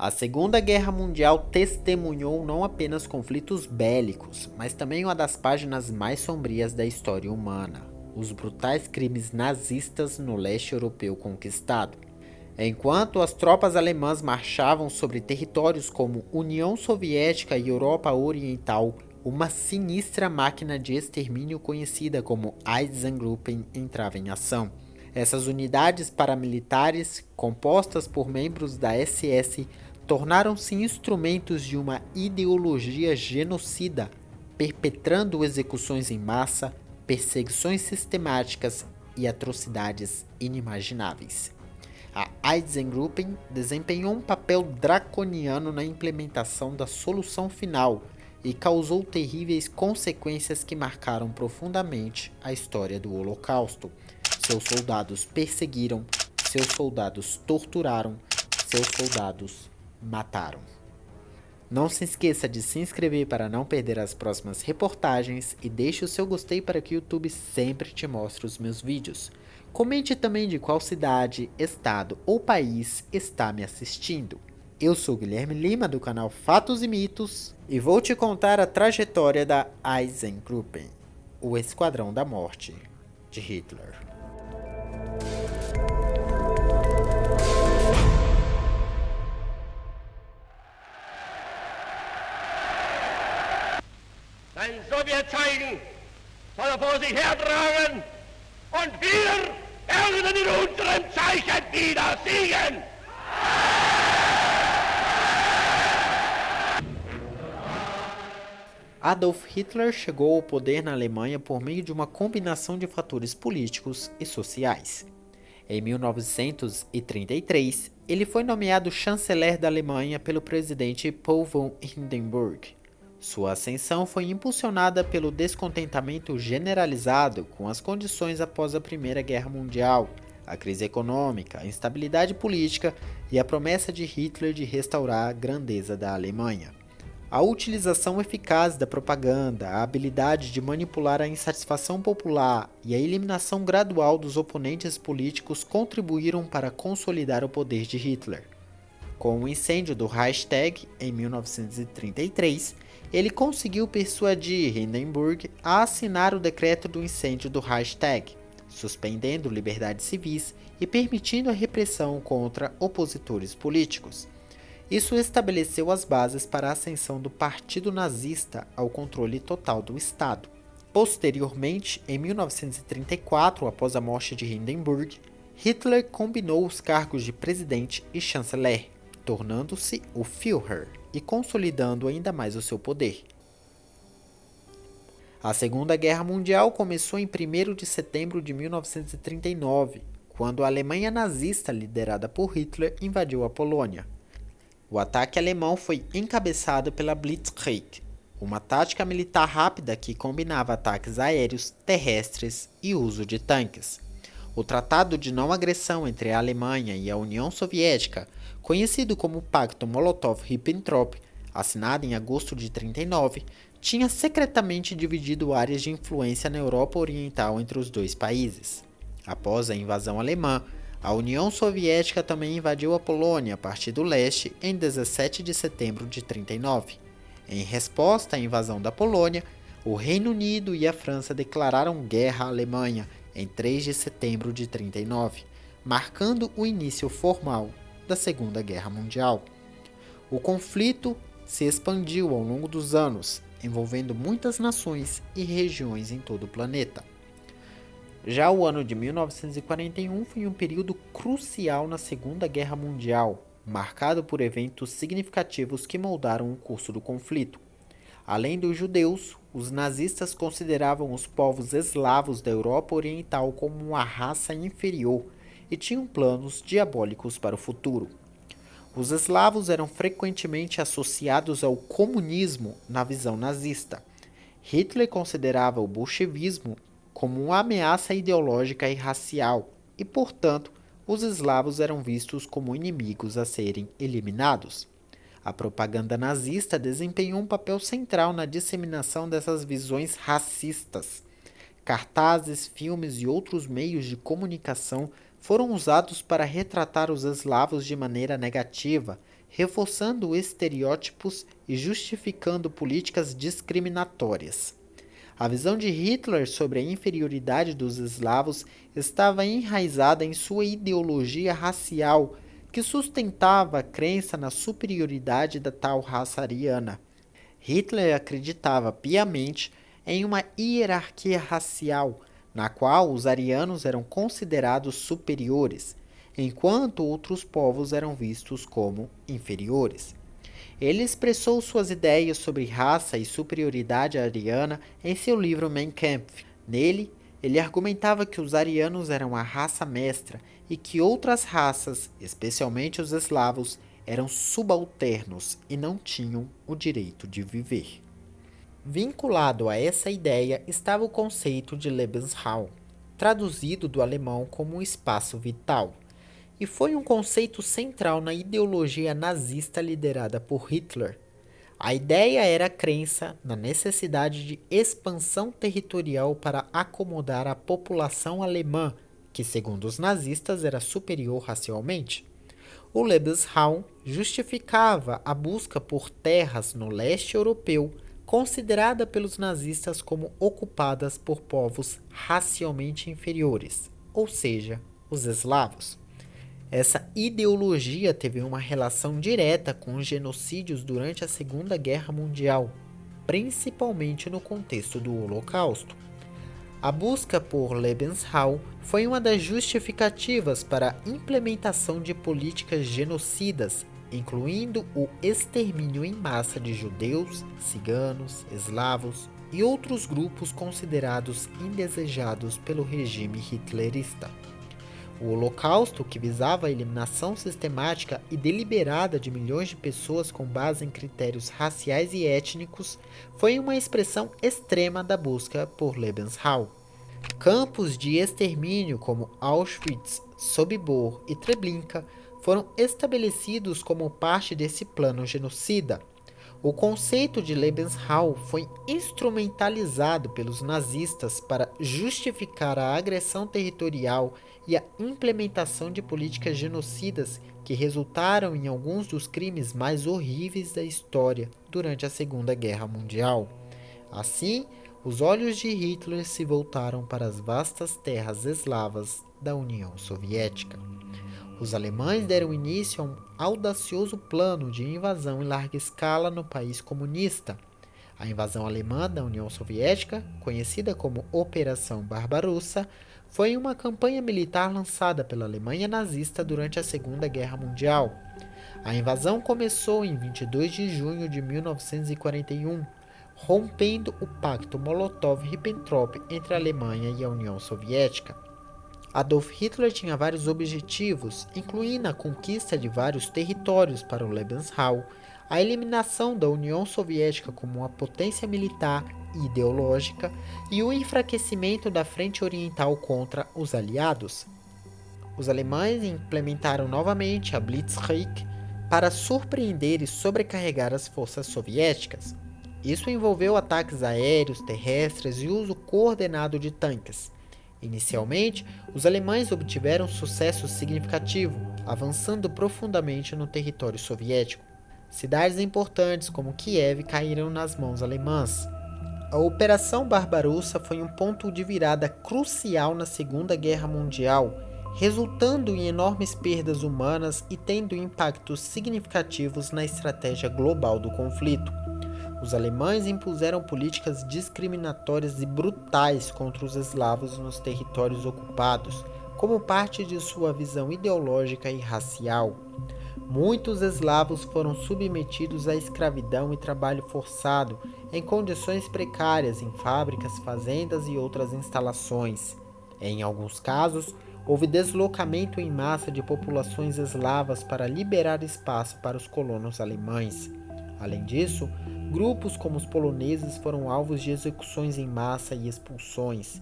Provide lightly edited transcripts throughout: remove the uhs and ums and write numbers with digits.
A Segunda Guerra Mundial testemunhou não apenas conflitos bélicos, mas também uma das páginas mais sombrias da história humana: os brutais crimes nazistas no leste europeu conquistado. Enquanto as tropas alemãs marchavam sobre territórios como União Soviética e Europa Oriental, uma sinistra máquina de extermínio conhecida como Einsatzgruppen entrava em ação. Essas unidades paramilitares, compostas por membros da SS, tornaram-se instrumentos de uma ideologia genocida, perpetrando execuções em massa, perseguições sistemáticas e atrocidades inimagináveis. A Einsatzgruppen desempenhou um papel draconiano na implementação da solução final e causou terríveis consequências que marcaram profundamente a história do Holocausto. Seus soldados perseguiram, seus soldados torturaram, seus soldados mataram. Não se esqueça de se inscrever para não perder as próximas reportagens e deixe o seu gostei para que o YouTube sempre te mostre os meus vídeos. Comente também de qual cidade, estado ou país está me assistindo. Eu sou Guilherme Lima do canal Fatos e Mitos e vou te contar a trajetória da Einsatzgruppen, o Esquadrão da Morte de Hitler. Ein Sowjetzeichen soll vor sich hertragen und wir werden in unserem Zeichen wieder siegen! Adolf Hitler chegou ao poder na Alemanha por meio de uma combinação de fatores políticos e sociais. Em 1933, ele foi nomeado chanceler da Alemanha pelo presidente Paul von Hindenburg. Sua ascensão foi impulsionada pelo descontentamento generalizado com as condições após a Primeira Guerra Mundial, a crise econômica, a instabilidade política e a promessa de Hitler de restaurar a grandeza da Alemanha. A utilização eficaz da propaganda, a habilidade de manipular a insatisfação popular e a eliminação gradual dos oponentes políticos contribuíram para consolidar o poder de Hitler. Com o incêndio do Reichstag em 1933, ele conseguiu persuadir Hindenburg a assinar o decreto do incêndio do Reichstag, suspendendo liberdades civis e permitindo a repressão contra opositores políticos. Isso estabeleceu as bases para a ascensão do Partido Nazista ao controle total do Estado. Posteriormente, em 1934, após a morte de Hindenburg, Hitler combinou os cargos de presidente e chanceler, tornando-se o Führer e consolidando ainda mais o seu poder. A Segunda Guerra Mundial começou em 1º de setembro de 1939, quando a Alemanha nazista, liderada por Hitler, invadiu a Polônia. O ataque alemão foi encabeçado pela Blitzkrieg, uma tática militar rápida que combinava ataques aéreos, terrestres e uso de tanques. O Tratado de Não Agressão entre a Alemanha e a União Soviética, conhecido como Pacto Molotov-Ribbentrop, assinado em agosto de 1939, tinha secretamente dividido áreas de influência na Europa Oriental entre os dois países. Após a invasão alemã, a União Soviética também invadiu a Polônia a partir do leste em 17 de setembro de 1939. Em resposta à invasão da Polônia, o Reino Unido e a França declararam guerra à Alemanha em 3 de setembro de 1939, marcando o início formal da Segunda Guerra Mundial. O conflito se expandiu ao longo dos anos, envolvendo muitas nações e regiões em todo o planeta. Já o ano de 1941 foi um período crucial na Segunda Guerra Mundial, marcado por eventos significativos que moldaram o curso do conflito. Além dos judeus, os nazistas consideravam os povos eslavos da Europa Oriental como uma raça inferior e tinham planos diabólicos para o futuro. Os eslavos eram frequentemente associados ao comunismo na visão nazista. Hitler considerava o bolchevismo como uma ameaça ideológica e racial, e, portanto, os eslavos eram vistos como inimigos a serem eliminados. A propaganda nazista desempenhou um papel central na disseminação dessas visões racistas. Cartazes, filmes e outros meios de comunicação foram usados para retratar os eslavos de maneira negativa, reforçando estereótipos e justificando políticas discriminatórias. A visão de Hitler sobre a inferioridade dos eslavos estava enraizada em sua ideologia racial, que sustentava a crença na superioridade da tal raça ariana. Hitler acreditava piamente em uma hierarquia racial, na qual os arianos eram considerados superiores, enquanto outros povos eram vistos como inferiores. Ele expressou suas ideias sobre raça e superioridade ariana em seu livro Mein Kampf. Nele, ele argumentava que os arianos eram a raça mestra e que outras raças, especialmente os eslavos, eram subalternos e não tinham o direito de viver. Vinculado a essa ideia estava o conceito de Lebensraum, traduzido do alemão como espaço vital, e foi um conceito central na ideologia nazista liderada por Hitler. A ideia era a crença na necessidade de expansão territorial para acomodar a população alemã, que, segundo os nazistas, era superior racialmente. O Lebensraum justificava a busca por terras no leste europeu, considerada pelos nazistas como ocupadas por povos racialmente inferiores, ou seja, os eslavos. Essa ideologia teve uma relação direta com os genocídios durante a Segunda Guerra Mundial, principalmente no contexto do Holocausto. A busca por Lebensraum foi uma das justificativas para a implementação de políticas genocidas, incluindo o extermínio em massa de judeus, ciganos, eslavos e outros grupos considerados indesejados pelo regime hitlerista. O Holocausto, que visava a eliminação sistemática e deliberada de milhões de pessoas com base em critérios raciais e étnicos, foi uma expressão extrema da busca por Lebensraum. Campos de extermínio como Auschwitz, Sobibor e Treblinka foram estabelecidos como parte desse plano genocida. O conceito de Lebensraum foi instrumentalizado pelos nazistas para justificar a agressão territorial e a implementação de políticas genocidas que resultaram em alguns dos crimes mais horríveis da história durante a Segunda Guerra Mundial. Assim, os olhos de Hitler se voltaram para as vastas terras eslavas da União Soviética. Os alemães deram início a um audacioso plano de invasão em larga escala no país comunista. A invasão alemã da União Soviética, conhecida como Operação Barbarossa, foi uma campanha militar lançada pela Alemanha nazista durante a Segunda Guerra Mundial. A invasão começou em 22 de junho de 1941, rompendo o pacto Molotov-Ribbentrop entre a Alemanha e a União Soviética. Adolf Hitler tinha vários objetivos, incluindo a conquista de vários territórios para o Lebensraum, a eliminação da União Soviética como uma potência militar e ideológica e o enfraquecimento da frente oriental contra os aliados. Os alemães implementaram novamente a Blitzkrieg para surpreender e sobrecarregar as forças soviéticas. Isso envolveu ataques aéreos, terrestres e uso coordenado de tanques. Inicialmente, os alemães obtiveram sucesso significativo, avançando profundamente no território soviético. Cidades importantes como Kiev caíram nas mãos alemãs. A Operação Barbarossa foi um ponto de virada crucial na Segunda Guerra Mundial, resultando em enormes perdas humanas e tendo impactos significativos na estratégia global do conflito. Os alemães impuseram políticas discriminatórias e brutais contra os eslavos nos territórios ocupados, como parte de sua visão ideológica e racial. Muitos eslavos foram submetidos à escravidão e trabalho forçado em condições precárias em fábricas, fazendas e outras instalações. Em alguns casos, houve deslocamento em massa de populações eslavas para liberar espaço para os colonos alemães. Além disso, grupos como os poloneses foram alvos de execuções em massa e expulsões.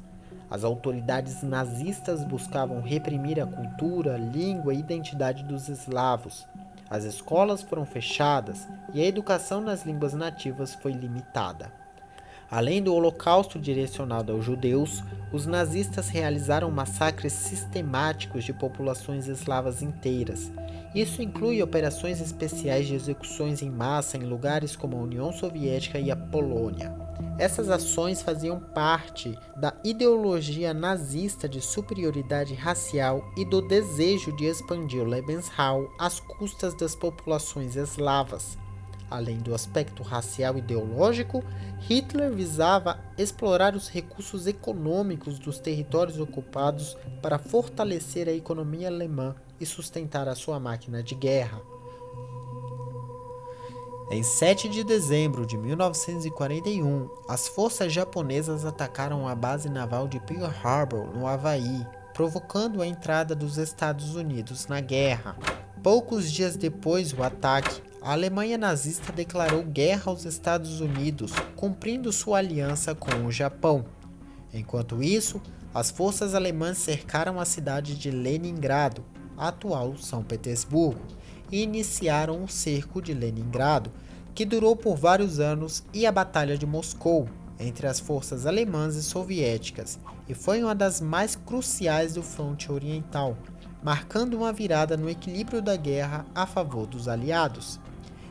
As autoridades nazistas buscavam reprimir a cultura, língua e identidade dos eslavos. As escolas foram fechadas e a educação nas línguas nativas foi limitada. Além do Holocausto direcionado aos judeus, os nazistas realizaram massacres sistemáticos de populações eslavas inteiras. Isso inclui operações especiais de execuções em massa em lugares como a União Soviética e a Polônia. Essas ações faziam parte da ideologia nazista de superioridade racial e do desejo de expandir o Lebensraum às custas das populações eslavas. Além do aspecto racial ideológico, Hitler visava explorar os recursos econômicos dos territórios ocupados para fortalecer a economia alemã e sustentar a sua máquina de guerra. Em 7 de dezembro de 1941, as forças japonesas atacaram a base naval de Pearl Harbor, no Havaí, provocando a entrada dos Estados Unidos na guerra. Poucos dias depois do ataque, a Alemanha nazista declarou guerra aos Estados Unidos, cumprindo sua aliança com o Japão. Enquanto isso, as forças alemãs cercaram a cidade de Leningrado, atual São Petersburgo, e iniciaram o cerco de Leningrado, que durou por vários anos, e a Batalha de Moscou, entre as forças alemãs e soviéticas, e foi uma das mais cruciais do fronte oriental, marcando uma virada no equilíbrio da guerra a favor dos aliados.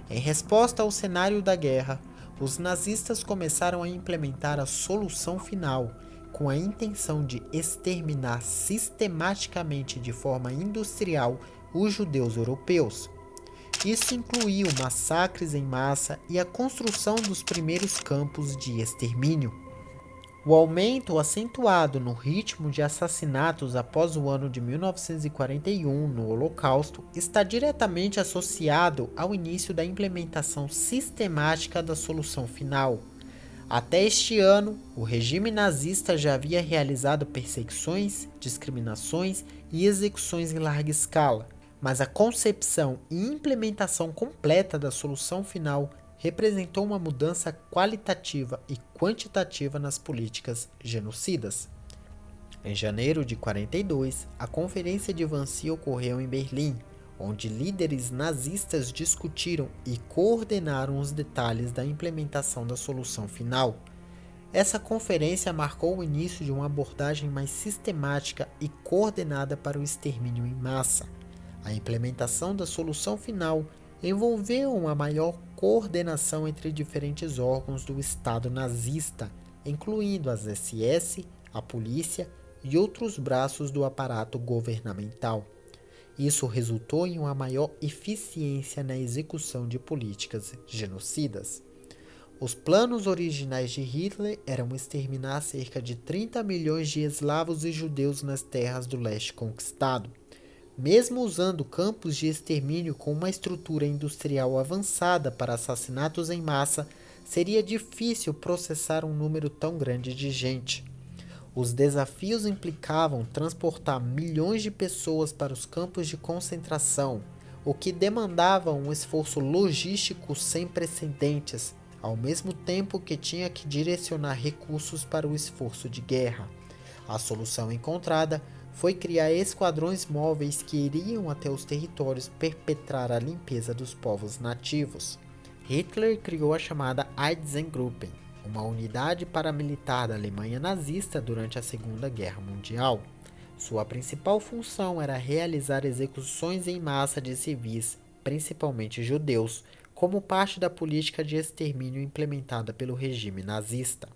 Em resposta ao cenário da guerra, os nazistas começaram a implementar a solução final, com a intenção de exterminar sistematicamente de forma industrial os judeus europeus. Isso incluiu massacres em massa e a construção dos primeiros campos de extermínio. O aumento acentuado no ritmo de assassinatos após o ano de 1941 no Holocausto está diretamente associado ao início da implementação sistemática da solução final. Até este ano, o regime nazista já havia realizado perseguições, discriminações e execuções em larga escala, mas a concepção e implementação completa da solução final representou uma mudança qualitativa e quantitativa nas políticas genocidas. Em janeiro de 1942, a Conferência de Wannsee ocorreu em Berlim, onde líderes nazistas discutiram e coordenaram os detalhes da implementação da solução final. Essa conferência marcou o início de uma abordagem mais sistemática e coordenada para o extermínio em massa. A implementação da solução final envolveu uma maior coordenação entre diferentes órgãos do Estado nazista, incluindo as SS, a polícia e outros braços do aparato governamental. Isso resultou em uma maior eficiência na execução de políticas genocidas. Os planos originais de Hitler eram exterminar cerca de 30 milhões de eslavos e judeus nas terras do leste conquistado. Mesmo usando campos de extermínio com uma estrutura industrial avançada para assassinatos em massa, seria difícil processar um número tão grande de gente. Os desafios implicavam transportar milhões de pessoas para os campos de concentração, o que demandava um esforço logístico sem precedentes, ao mesmo tempo que tinha que direcionar recursos para o esforço de guerra. A solução encontrada foi criar esquadrões móveis que iriam até os territórios perpetrar a limpeza dos povos nativos. Hitler criou a chamada Einsatzgruppen, uma unidade paramilitar da Alemanha nazista durante a Segunda Guerra Mundial. Sua principal função era realizar execuções em massa de civis, principalmente judeus, como parte da política de extermínio implementada pelo regime nazista.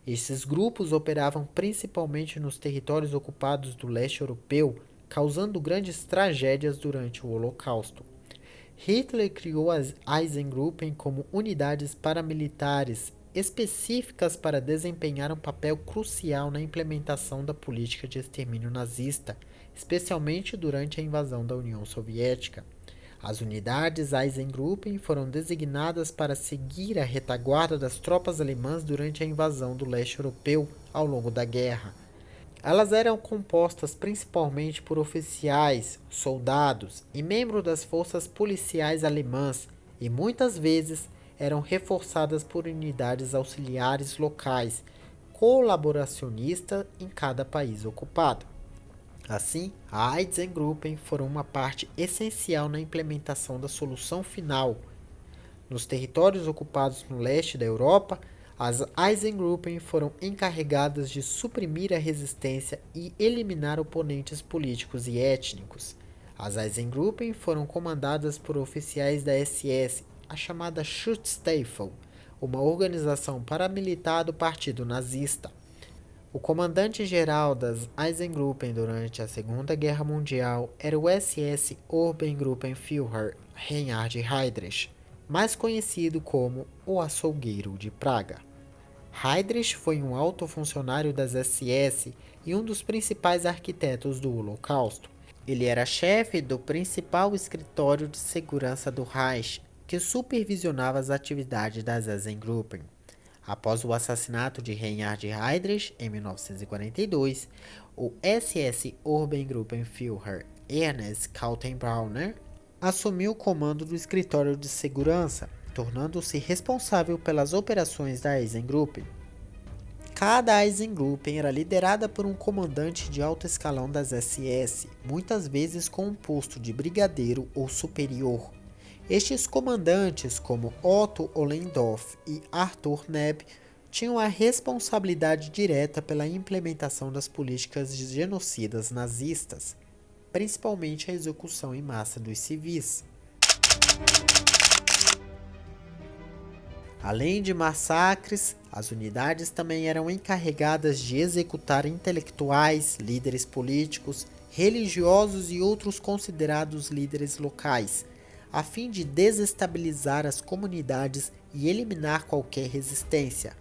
Esses grupos operavam principalmente nos territórios ocupados do leste europeu, causando grandes tragédias durante o Holocausto. Hitler criou as Einsatzgruppen como unidades paramilitares específicas para desempenhar um papel crucial na implementação da política de extermínio nazista, especialmente durante a invasão da União Soviética. As unidades Einsatzgruppen foram designadas para seguir a retaguarda das tropas alemãs durante a invasão do leste europeu ao longo da guerra. Elas eram compostas principalmente por oficiais, soldados e membros das forças policiais alemãs e muitas vezes eram reforçadas por unidades auxiliares locais, colaboracionistas em cada país ocupado. Assim, a Einsatzgruppen foram uma parte essencial na implementação da solução final. Nos territórios ocupados no leste da Europa, As Eisengruppen foram encarregadas de suprimir a resistência e eliminar oponentes políticos e étnicos. As Eisengruppen foram comandadas por oficiais da SS, a chamada Schutzstaffel, uma organização paramilitar do Partido Nazista. O comandante-geral das Eisengruppen durante a Segunda Guerra Mundial era o SS Obergruppenführer Reinhard Heydrich, mais conhecido como o Açougueiro de Praga. Heydrich foi um alto funcionário das SS e um dos principais arquitetos do Holocausto. Ele era chefe do principal escritório de segurança do Reich, que supervisionava as atividades das Eisengruppen. Após o assassinato de Reinhard Heydrich, em 1942, o SS Obergruppenführer Ernst Kaltenbrunner assumiu o comando do escritório de segurança, tornando-se responsável pelas operações da Eisengruppen. Cada Eisengruppen era liderada por um comandante de alto escalão das SS, muitas vezes com um posto de brigadeiro ou superior. Estes comandantes, como Otto Ollendorf e Arthur Neb, tinham a responsabilidade direta pela implementação das políticas genocidas nazistas, principalmente a execução em massa dos civis. Além de massacres, as unidades também eram encarregadas de executar intelectuais, líderes políticos, religiosos e outros considerados líderes locais, a fim de desestabilizar as comunidades e eliminar qualquer resistência.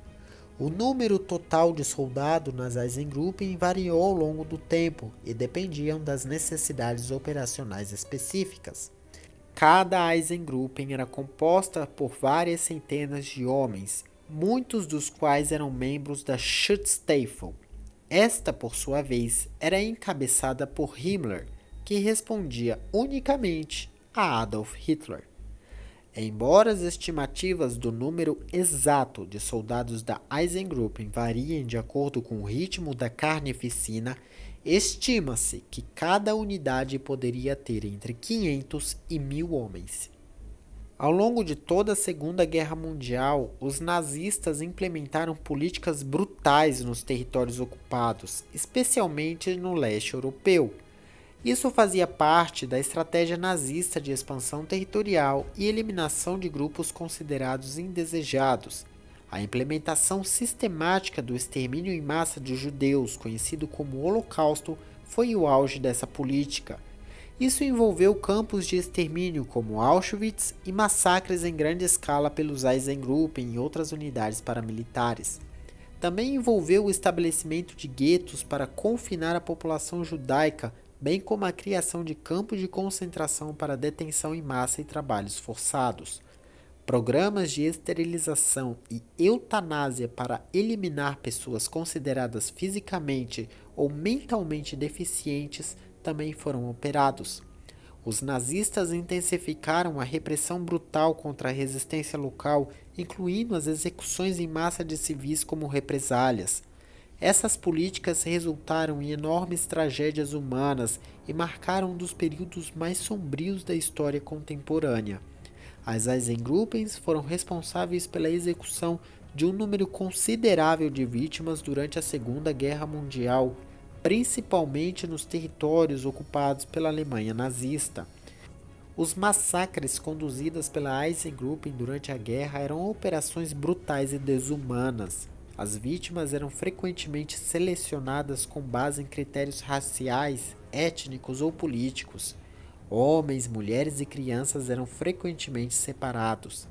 O número total de soldados nas Eisengruppen variou ao longo do tempo e dependiam das necessidades operacionais específicas. Cada Eisengruppen era composta por várias centenas de homens, muitos dos quais eram membros da Schutzstaffel. Esta, por sua vez, era encabeçada por Himmler, que respondia unicamente a Adolf Hitler. Embora as estimativas do número exato de soldados da Eisengruppen variem de acordo com o ritmo da carnificina, estima-se que cada unidade poderia ter entre 500 e 1.000 homens. Ao longo de toda a Segunda Guerra Mundial, os nazistas implementaram políticas brutais nos territórios ocupados, especialmente no leste europeu. Isso fazia parte da estratégia nazista de expansão territorial e eliminação de grupos considerados indesejados. A implementação sistemática do extermínio em massa de judeus, conhecido como Holocausto, foi o auge dessa política. Isso envolveu campos de extermínio como Auschwitz e massacres em grande escala pelos Eisengruppen e outras unidades paramilitares. Também envolveu o estabelecimento de guetos para confinar a população judaica, bem como a criação de campos de concentração para detenção em massa e trabalhos forçados. Programas de esterilização e eutanásia para eliminar pessoas consideradas fisicamente ou mentalmente deficientes também foram operados. Os nazistas intensificaram a repressão brutal contra a resistência local, incluindo as execuções em massa de civis como represálias. Essas políticas resultaram em enormes tragédias humanas e marcaram um dos períodos mais sombrios da história contemporânea. As Eisengruppen foram responsáveis pela execução de um número considerável de vítimas durante a Segunda Guerra Mundial, principalmente nos territórios ocupados pela Alemanha nazista. Os massacres conduzidos pela Eisengruppen durante a guerra eram operações brutais e desumanas. As vítimas eram frequentemente selecionadas com base em critérios raciais, étnicos ou políticos. Homens, mulheres e crianças eram frequentemente separados.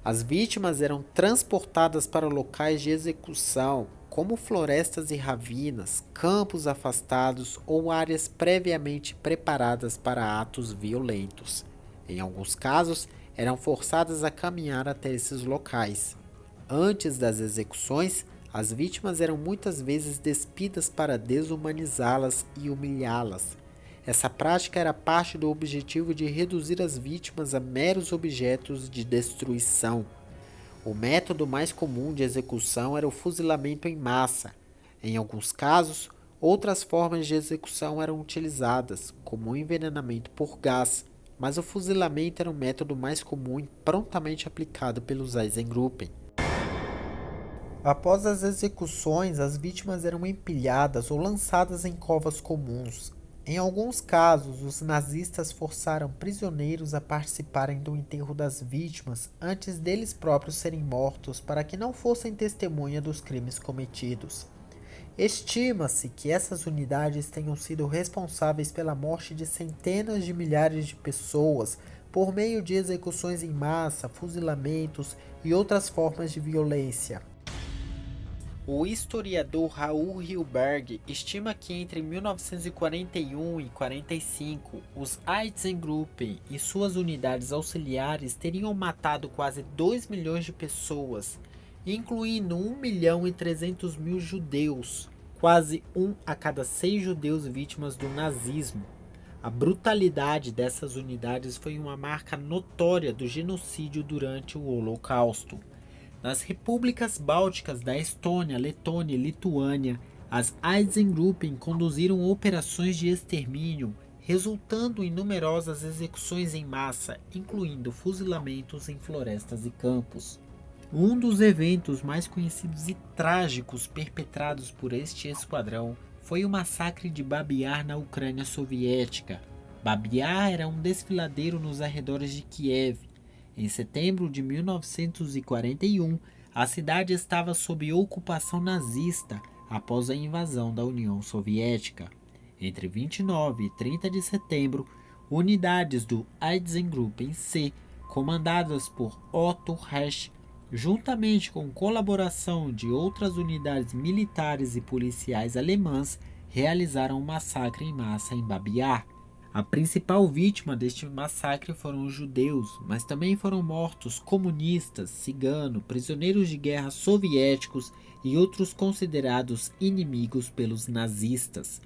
As vítimas eram transportadas para locais de execução, como florestas e ravinas, campos afastados ou áreas previamente preparadas para atos violentos. Em alguns casos, eram forçadas a caminhar até esses locais. Antes das execuções, as vítimas eram muitas vezes despidas para desumanizá-las e humilhá-las. Essa prática era parte do objetivo de reduzir as vítimas a meros objetos de destruição. O método mais comum de execução era o fuzilamento em massa. Em alguns casos, outras formas de execução eram utilizadas, como o envenenamento por gás, mas o fuzilamento era o método mais comum e prontamente aplicado pelos Eisengruppen. Após as execuções, as vítimas eram empilhadas ou lançadas em covas comuns. Em alguns casos, os nazistas forçaram prisioneiros a participarem do enterro das vítimas antes deles próprios serem mortos para que não fossem testemunha dos crimes cometidos. Estima-se que essas unidades tenham sido responsáveis pela morte de centenas de milhares de pessoas por meio de execuções em massa, fuzilamentos e outras formas de violência. O historiador Raoul Hilberg estima que entre 1941 e 45, os Einsatzgruppen e suas unidades auxiliares teriam matado quase 2 milhões de pessoas, incluindo 1.300.000 judeus, quase 1 a cada 6 judeus vítimas do nazismo. A brutalidade dessas unidades foi uma marca notória do genocídio durante o Holocausto. Nas repúblicas bálticas da Estônia, Letônia e Lituânia, as Einsatzgruppen conduziram operações de extermínio, resultando em numerosas execuções em massa, incluindo fuzilamentos em florestas e campos. Um dos eventos mais conhecidos e trágicos perpetrados por este esquadrão foi o massacre de Babi Yar na Ucrânia soviética. Babi Yar era um desfiladeiro nos arredores de Kiev. Em setembro de 1941, a cidade estava sob ocupação nazista após a invasão da União Soviética. Entre 29 e 30 de setembro, unidades do Einsatzgruppen C, comandadas por Otto Resch, juntamente com colaboração de outras unidades militares e policiais alemãs, realizaram um massacre em massa em Babi Yar. A principal vítima deste massacre foram os judeus, mas também foram mortos comunistas, ciganos, prisioneiros de guerra soviéticos e outros considerados inimigos pelos nazistas.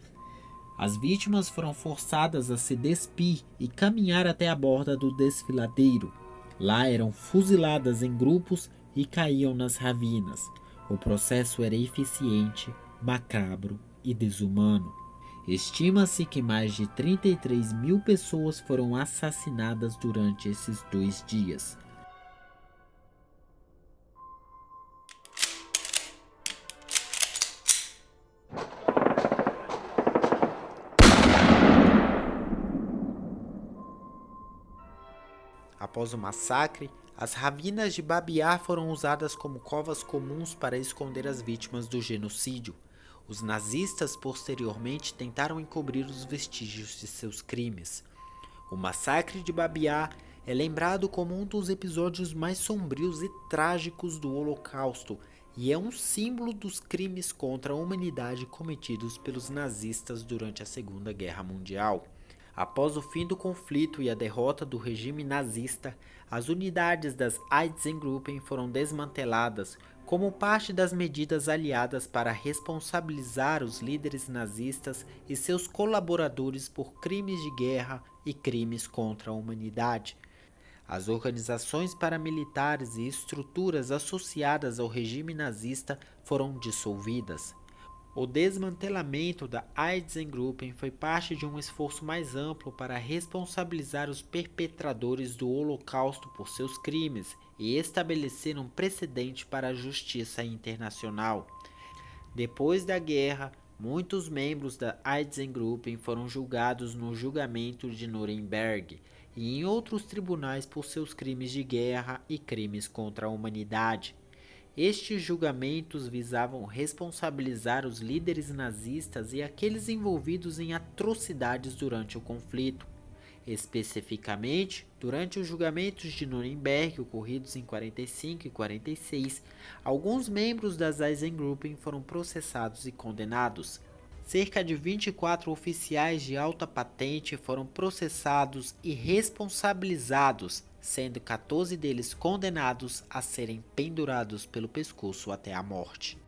As vítimas foram forçadas a se despir e caminhar até a borda do desfiladeiro. Lá eram fuziladas em grupos e caíam nas ravinas. O processo era eficiente, macabro e desumano. Estima-se que mais de 33 mil pessoas foram assassinadas durante esses 2 dias. Após o massacre, as ravinas de Babi Yar foram usadas como covas comuns para esconder as vítimas do genocídio. Os nazistas posteriormente tentaram encobrir os vestígios de seus crimes. O massacre de Babi Yar é lembrado como um dos episódios mais sombrios e trágicos do Holocausto e é um símbolo dos crimes contra a humanidade cometidos pelos nazistas durante a Segunda Guerra Mundial. Após o fim do conflito e a derrota do regime nazista, as unidades das Einsatzgruppen foram desmanteladas como parte das medidas aliadas para responsabilizar os líderes nazistas e seus colaboradores por crimes de guerra e crimes contra a humanidade. As organizações paramilitares e estruturas associadas ao regime nazista foram dissolvidas. O desmantelamento da Einsatzgruppen foi parte de um esforço mais amplo para responsabilizar os perpetradores do Holocausto por seus crimes e estabelecer um precedente para a justiça internacional. Depois da guerra, muitos membros da Einsatzgruppen foram julgados no julgamento de Nuremberg e em outros tribunais por seus crimes de guerra e crimes contra a humanidade. Estes julgamentos visavam responsabilizar os líderes nazistas e aqueles envolvidos em atrocidades durante o conflito. Especificamente, durante os julgamentos de Nuremberg ocorridos em 45 e 46, alguns membros das Einsatzgruppen foram processados e condenados. Cerca de 24 oficiais de alta patente foram processados e responsabilizados, sendo 14 deles condenados a serem pendurados pelo pescoço até a morte.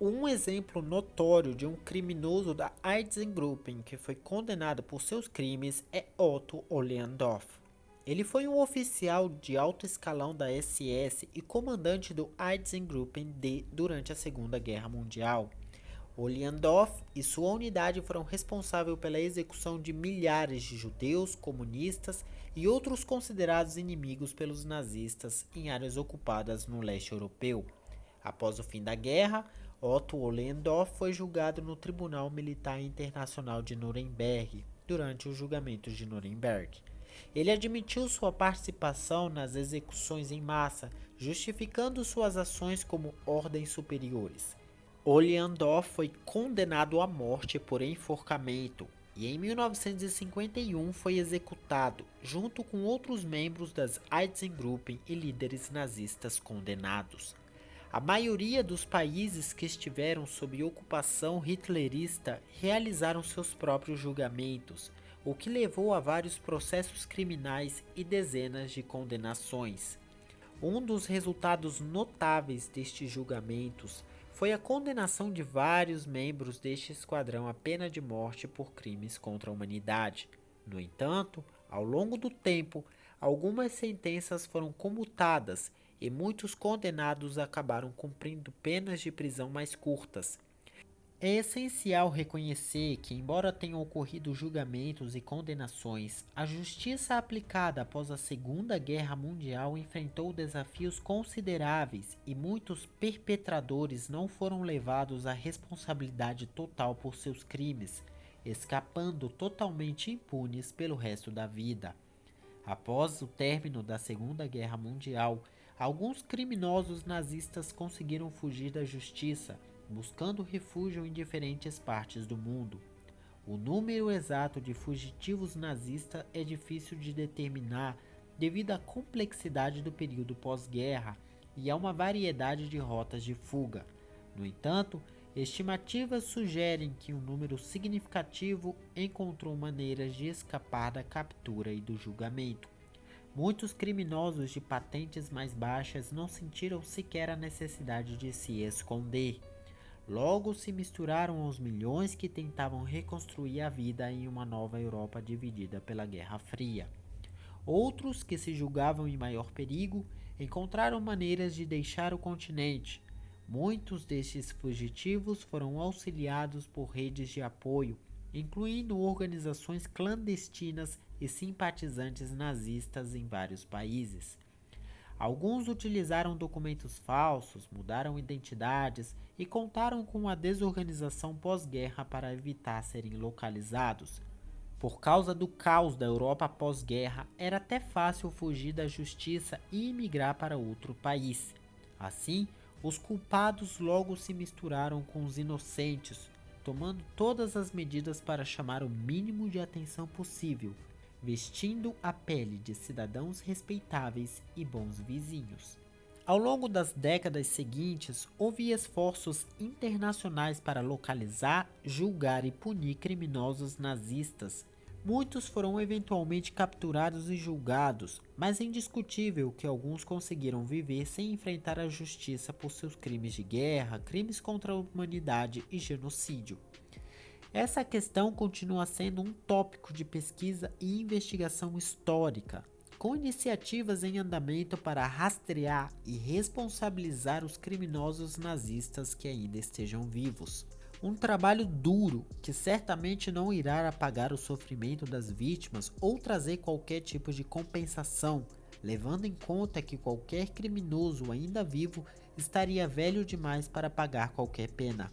Um exemplo notório de um criminoso da Einsatzgruppen que foi condenado por seus crimes é Otto Oliendorf. Ele foi um oficial de alto escalão da SS e comandante do Einsatzgruppen D durante a Segunda Guerra Mundial. Oliendorf e sua unidade foram responsáveis pela execução de milhares de judeus, comunistas e outros considerados inimigos pelos nazistas em áreas ocupadas no leste europeu. Após o fim da guerra, Otto Ollendorff foi julgado no Tribunal Militar Internacional de Nuremberg durante os julgamentos de Nuremberg. Ele admitiu sua participação nas execuções em massa, justificando suas ações como ordens superiores. Ollendorff foi condenado à morte por enforcamento e em 1951 foi executado, junto com outros membros das Einsatzgruppen e líderes nazistas condenados. A maioria dos países que estiveram sob ocupação hitlerista realizaram seus próprios julgamentos, o que levou a vários processos criminais e dezenas de condenações. Um dos resultados notáveis destes julgamentos foi a condenação de vários membros deste esquadrão à pena de morte por crimes contra a humanidade. No entanto, ao longo do tempo, algumas sentenças foram comutadas e muitos condenados acabaram cumprindo penas de prisão mais curtas. É essencial reconhecer que, embora tenham ocorrido julgamentos e condenações, a justiça aplicada após a Segunda Guerra Mundial enfrentou desafios consideráveis e muitos perpetradores não foram levados à responsabilidade total por seus crimes, escapando totalmente impunes pelo resto da vida. Após o término da Segunda Guerra Mundial, alguns criminosos nazistas conseguiram fugir da justiça, buscando refúgio em diferentes partes do mundo. O número exato de fugitivos nazistas é difícil de determinar devido à complexidade do período pós-guerra e a uma variedade de rotas de fuga. No entanto, estimativas sugerem que um número significativo encontrou maneiras de escapar da captura e do julgamento. Muitos criminosos de patentes mais baixas não sentiram sequer a necessidade de se esconder. Logo se misturaram aos milhões que tentavam reconstruir a vida em uma nova Europa dividida pela Guerra Fria. Outros, que se julgavam em maior perigo, encontraram maneiras de deixar o continente. Muitos destes fugitivos foram auxiliados por redes de apoio, incluindo organizações clandestinas e simpatizantes nazistas em vários países. Alguns utilizaram documentos falsos, mudaram identidades e contaram com a desorganização pós-guerra para evitar serem localizados. Por causa do caos da Europa pós-guerra, era até fácil fugir da justiça e imigrar para outro país. Assim, os culpados logo se misturaram com os inocentes, tomando todas as medidas para chamar o mínimo de atenção possível, vestindo a pele de cidadãos respeitáveis e bons vizinhos. Ao longo das décadas seguintes, houve esforços internacionais para localizar, julgar e punir criminosos nazistas. Muitos foram eventualmente capturados e julgados, mas é indiscutível que alguns conseguiram viver sem enfrentar a justiça por seus crimes de guerra, crimes contra a humanidade e genocídio. Essa questão continua sendo um tópico de pesquisa e investigação histórica, com iniciativas em andamento para rastrear e responsabilizar os criminosos nazistas que ainda estejam vivos. Um trabalho duro que certamente não irá apagar o sofrimento das vítimas ou trazer qualquer tipo de compensação, levando em conta que qualquer criminoso ainda vivo estaria velho demais para pagar qualquer pena.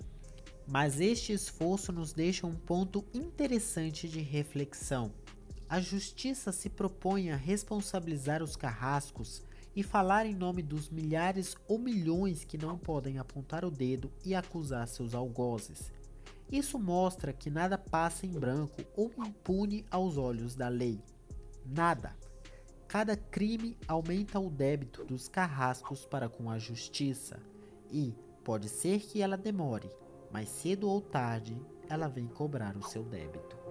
Mas este esforço nos deixa um ponto interessante de reflexão. A justiça se propõe a responsabilizar os carrascos e falar em nome dos milhares ou milhões que não podem apontar o dedo e acusar seus algozes. Isso mostra que nada passa em branco ou impune aos olhos da lei. Nada. Cada crime aumenta o débito dos carrascos para com a justiça e pode ser que ela demore, mas cedo ou tarde ela vem cobrar o seu débito.